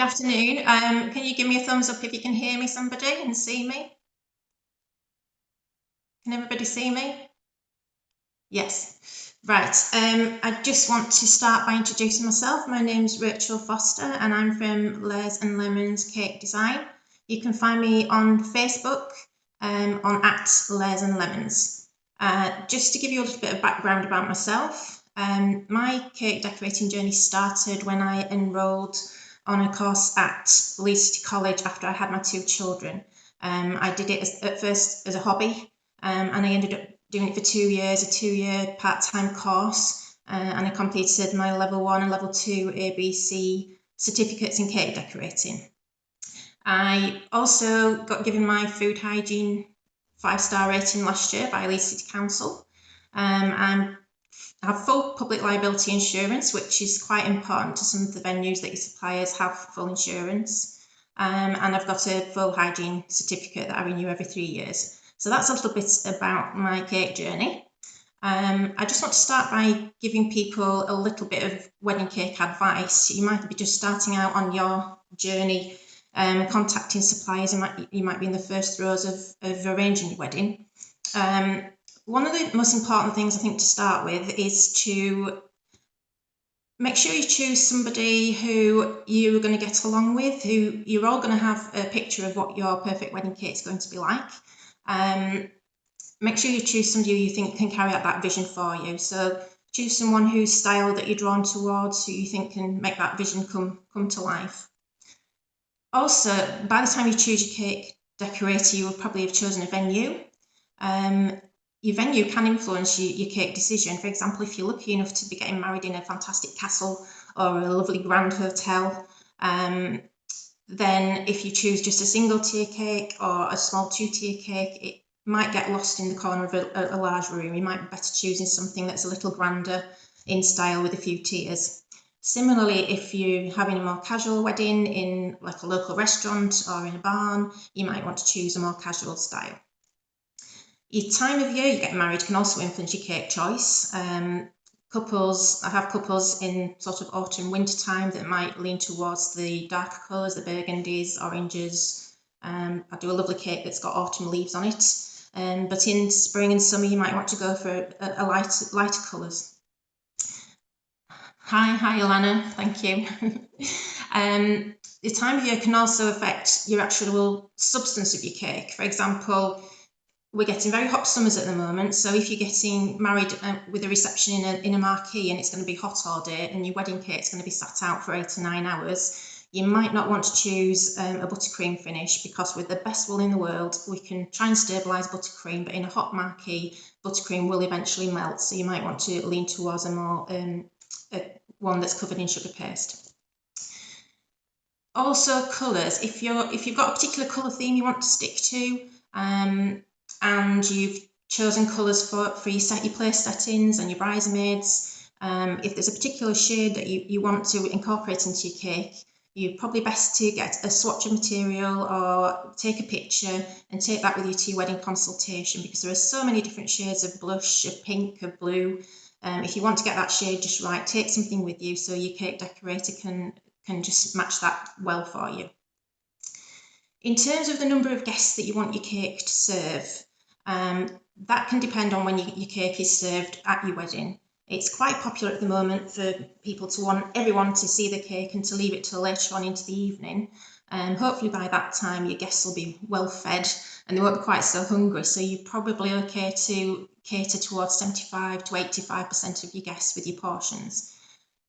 Good afternoon. Can you give me a thumbs up if you can hear me, somebody, and see me? Can everybody see me? Yes. Right. I just want to start by introducing myself. My name's Rachel Foster and I'm from Lares and Lemons Cake Design. You can find me on Facebook on @Lares and Lemons. Just to give you a little bit of background about myself, my cake decorating journey started when I enrolled on a course at Leeds City College after I had my two children. I did it at first as a hobby, and I ended up doing it for 2 years, a 2-year part-time course, and I completed my level 1 and level 2 ABC certificates in cake decorating. I also got given my food hygiene 5-star rating last year by Leeds City Council. I have full public liability insurance, which is quite important to some of the venues that your suppliers have full insurance. And I've got a full hygiene certificate that I renew every 3 years. So that's a little bit about my cake journey. I just want to start by giving people a little bit of wedding cake advice. You might be just starting out on your journey, contacting suppliers, and you might be in the first throes of arranging your wedding. One of the most important things I think to start with is to make sure you choose somebody who you're going to get along with, who you're all going to have a picture of what your perfect wedding cake is going to be like. Make sure you choose somebody who you think can carry out that vision for you. So choose someone whose style that you're drawn towards, who you think can make that vision come to life. Also, by the time you choose your cake decorator, you will probably have chosen a venue. Your venue can influence your cake decision. For example, if you're lucky enough to be getting married in a fantastic castle or a lovely grand hotel, then if you choose just a single tier cake or a small 2-tier cake, it might get lost in the corner of a large room. You might be better choosing something that's a little grander in style with a few tiers. Similarly, if you're having a more casual wedding in like a local restaurant or in a barn, you might want to choose a more casual style. Your time of year you get married can also influence your cake choice. I have couples in sort of autumn, winter time that might lean towards the darker colours, the burgundies, oranges. I do a lovely cake that's got autumn leaves on it. But in spring and summer, you might want to go for a lighter colours. Hi, Alana, thank you. The time of year can also affect your actual substance of your cake. For example, we're getting very hot summers at the moment, so if you're getting married with a reception in a marquee and it's going to be hot all day and your wedding cake's going to be sat out for 8 to 9 hours, you might not want to choose a buttercream finish, because with the best will in the world we can try and stabilise buttercream, but in a hot marquee buttercream will eventually melt, so you might want to lean towards a more one that's covered in sugar paste. Also, colours. If you've got a particular colour theme you want to stick to, and you've chosen colours for your place settings and your bridesmaids, if there's a particular shade that you want to incorporate into your cake, you're probably best to get a swatch of material or take a picture and take that with you to your wedding consultation, because there are so many different shades of blush, of pink, of blue. If you want to get that shade just right, take something with you so your cake decorator can just match that well for you. In terms of the number of guests that you want your cake to serve, that can depend on when your cake is served at your wedding. It's quite popular at the moment for people to want everyone to see the cake and to leave it till later on into the evening. Hopefully by that time your guests will be well fed and they won't be quite so hungry, so you're probably okay to cater towards 75 to 85% of your guests with your portions.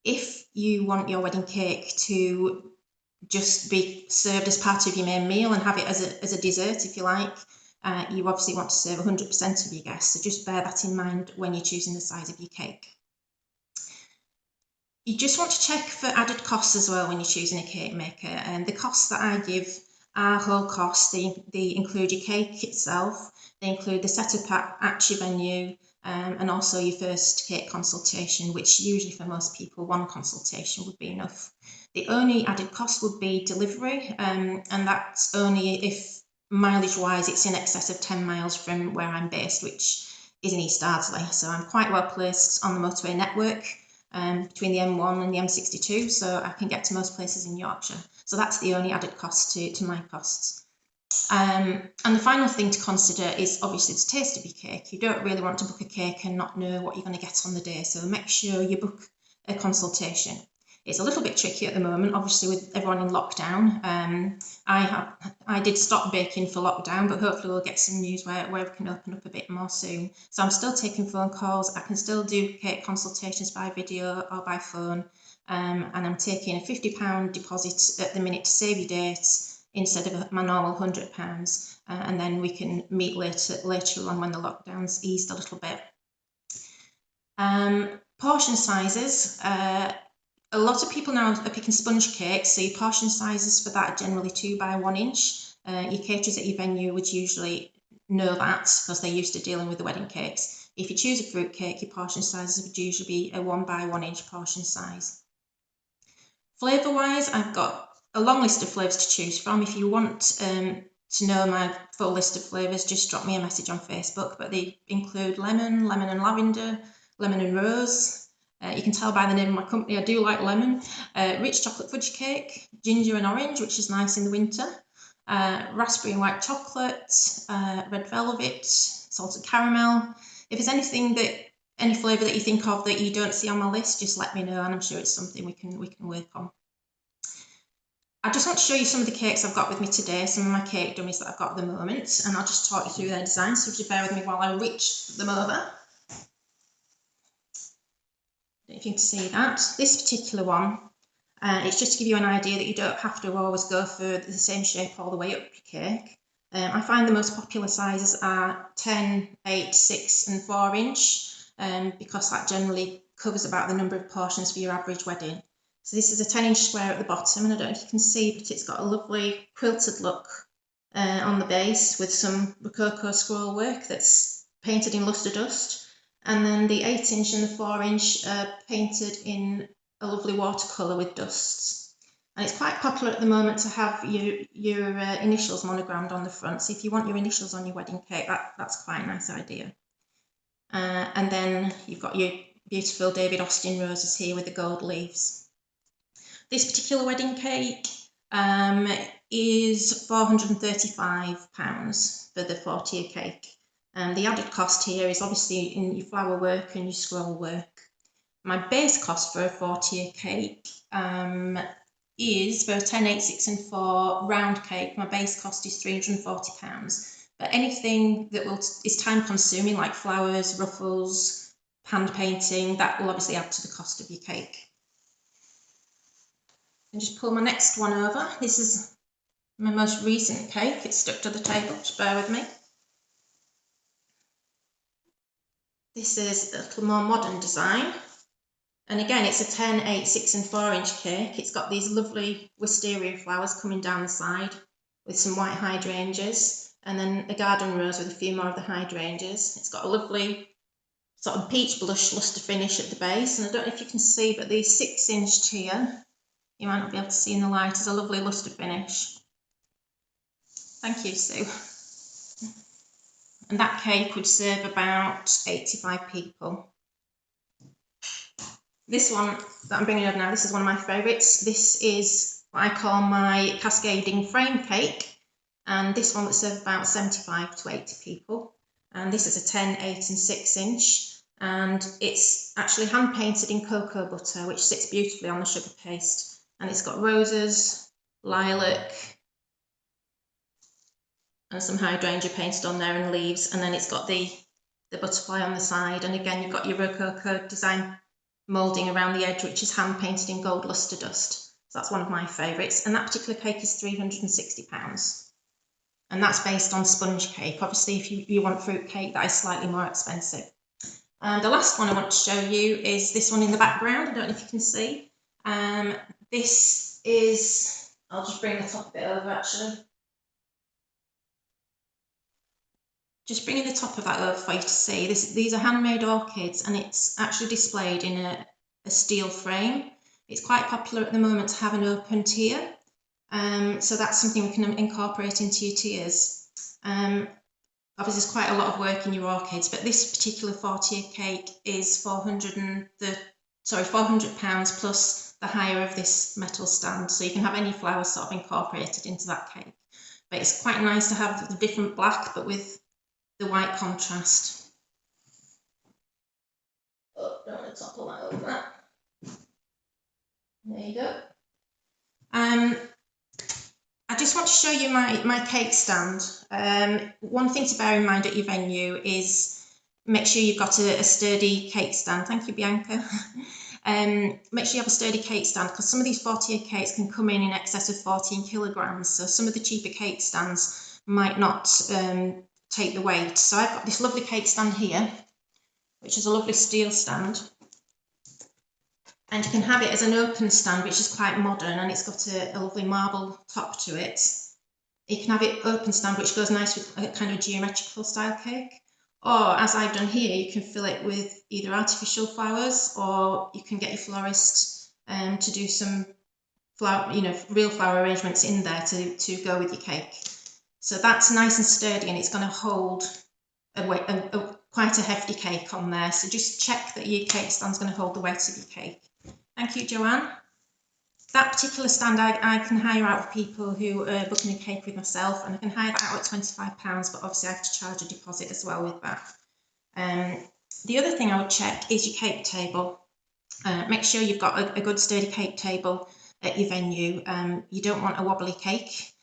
If you want your wedding cake to just be served as part of your main meal and have it as a dessert, if you like, you obviously want to serve 100% of your guests, so just bear that in mind when you're choosing the size of your cake. You just want to check for added costs as well when you're choosing a cake maker, and the costs that I give are whole costs. They include your cake itself, they include the setup at your venue, and also your first cake consultation, which usually for most people one consultation would be enough. The only added cost would be delivery, and that's only if mileage wise it's in excess of 10 miles from where I'm based, which is in East Ardsley, so I'm quite well placed on the motorway network. between the M1 and the M62, so I can get to most places in Yorkshire. So that's the only added cost to my costs. And the final thing to consider is obviously the taste of your cake. You don't really want to book a cake and not know what you're going to get on the day, so make sure you book a consultation. It's a little bit tricky at the moment, obviously with everyone in lockdown. I did stop baking for lockdown, but hopefully we'll get some news where we can open up a bit more soon. So I'm still taking phone calls. I can still do cake consultations by video or by phone, and I'm taking a £50 deposit at the minute to save your date instead of my normal £100, and then we can meet later on when the lockdown's eased a little bit. Portion sizes. A lot of people now are picking sponge cakes, so your portion sizes for that are generally 2 by 1 inch. Your caterers at your venue would usually know that because they're used to dealing with the wedding cakes. If you choose a fruit cake, your portion sizes would usually be a 1 by 1 inch portion size. Flavour wise, I've got a long list of flavours to choose from. If you want to know my full list of flavours, just drop me a message on Facebook, but they include lemon, lemon and lavender, lemon and rose. You can tell by the name of my company, I do like lemon. Rich chocolate fudge cake, ginger and orange, which is nice in the winter. Raspberry and white chocolate, red velvet, salted caramel. If there's any flavour that you think of that you don't see on my list, just let me know, and I'm sure it's something we can work on. I just want to show you some of the cakes I've got with me today, some of my cake dummies that I've got at the moment, and I'll just talk you through their designs, so just bear with me while I reach them over. If you can see that. This particular one, it's just to give you an idea that you don't have to always go for the same shape all the way up your cake. I find the most popular sizes are 10, 8, 6 and 4 inch, because that generally covers about the number of portions for your average wedding. So this is a 10 inch square at the bottom, and I don't know if you can see, but it's got a lovely quilted look on the base with some Rococo scroll work that's painted in luster dust. And then the 8 inch and the 4 inch are painted in a lovely watercolour with dusts. And it's quite popular at the moment to have your initials monogrammed on the front. So if you want your initials on your wedding cake, that's quite a nice idea. And then you've got your beautiful David Austin roses here with the gold leaves. This particular wedding cake is £435 for the 4-tier cake. The added cost here is obviously in your flower work and your scroll work. My base cost for a 4-tier cake is for a 10, 8, 6 and 4 round cake. My base cost is £340. But anything that is time consuming, like flowers, ruffles, hand painting, that will obviously add to the cost of your cake. And just pull my next one over. This is my most recent cake. It's stuck to the table, just bear with me. This is a little more modern design. And again, it's a 10, 8, 6 and 4 inch cake. It's got these lovely wisteria flowers coming down the side with some white hydrangeas, and then a garden rose with a few more of the hydrangeas. It's got a lovely sort of peach blush luster finish at the base. And I don't know if you can see, but the 6 inch tier, you might not be able to see in the light, is a lovely luster finish. Thank you, Sue. And that cake would serve about 85 people. This one that I'm bringing over now, this is one of my favourites. This is what I call my cascading frame cake. And this one would serve about 75 to 80 people. And this is a 10, 8 and 6 inch. And it's actually hand painted in cocoa butter, which sits beautifully on the sugar paste. And it's got roses, lilac, and some hydrangea painted on there and leaves. And then it's got the butterfly on the side. And again, you've got your Rococo design moulding around the edge, which is hand painted in gold luster dust. So that's one of my favourites. And that particular cake is £360. And that's based on sponge cake. Obviously, if you want fruit cake, that is slightly more expensive. And the last one I want to show you is this one in the background. I don't know if you can see. This is, I'll just bring the top of it over actually. Just bringing the top of that over for you to see. These are handmade orchids, and it's actually displayed in a steel frame. It's quite popular at the moment to have an open tier. So that's something we can incorporate into your tiers. Obviously there's quite a lot of work in your orchids, but this particular 4-tier cake is £435. £400 plus the hire of this metal stand, so you can have any flowers sort of incorporated into that cake. But it's quite nice to have the different black but with the white contrast. Oh, don't want to topple that over. There you go. I just want to show you my cake stand. One thing to bear in mind at your venue is make sure you've got a sturdy cake stand. Thank you, Bianca. Make sure you have a sturdy cake stand, because some of these 48 cakes can come in excess of 14 kilograms. So some of the cheaper cake stands might not take the weight. So I've got this lovely cake stand here, which is a lovely steel stand. And you can have it as an open stand, which is quite modern, and it's got a lovely marble top to it. You can have it open stand, which goes nice with a kind of geometrical style cake. Or, as I've done here, you can fill it with either artificial flowers, or you can get your florist to do some flower, real flower arrangements in there to go with your cake. So that's nice and sturdy, and it's going to hold quite a hefty cake on there. So just check that your cake stand's going to hold the weight of your cake. Thank you, Joanne. That particular stand I can hire out for people who are booking a cake with myself, and I can hire that out at £25, but obviously I have to charge a deposit as well with that. The other thing I would check is your cake table. Make sure you've got a good sturdy cake table at your venue. You don't want a wobbly cake.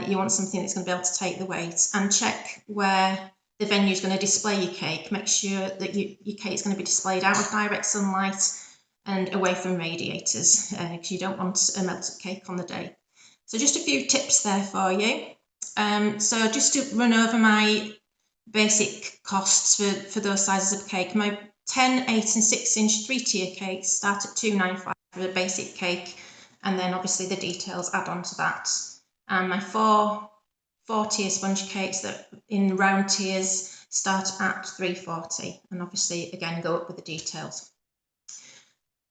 You want something that's going to be able to take the weight, and check where the venue is going to display your cake. Make sure that your cake is going to be displayed out of direct sunlight and away from radiators, because you don't want a melted cake on the day. So just a few tips there for you. So just to run over my basic costs for those sizes of cake, my 10, 8 and 6 inch 3-tier cakes start at £2.95 for a basic cake, and then obviously the details add on to that. And my 4-tier sponge cakes that in round tiers start at £3.40, and obviously again go up with the details.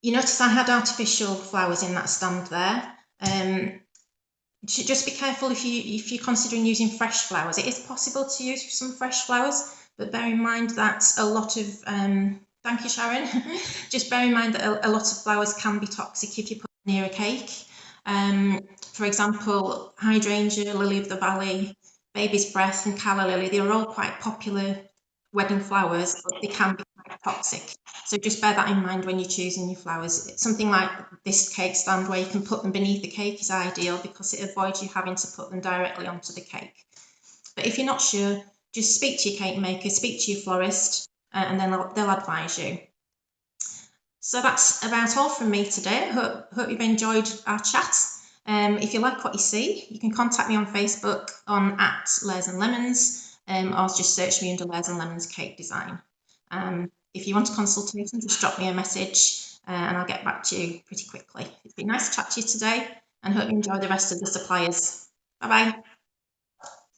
You notice I had artificial flowers in that stand there. Just be careful if you're considering using fresh flowers. It is possible to use some fresh flowers, but bear in mind that a lot of thank you, Sharon. Just bear in mind that a lot of flowers can be toxic if you put them near a cake. For example, hydrangea, lily of the valley, baby's breath and calla lily, they're all quite popular wedding flowers, but they can be quite toxic. So just bear that in mind when you're choosing your flowers. Something like this cake stand where you can put them beneath the cake is ideal, because it avoids you having to put them directly onto the cake. But if you're not sure, just speak to your cake maker, speak to your florist, and then they'll advise you. So that's about all from me today. Hope you've enjoyed our chat. If you like what you see, you can contact me on Facebook on @LaresandLemons, or just search me under Lares and Lemons Cake Design. If you want a consultation, just drop me a message and I'll get back to you pretty quickly. It's been nice to chat to you today, and hope you enjoy the rest of the suppliers. Bye bye.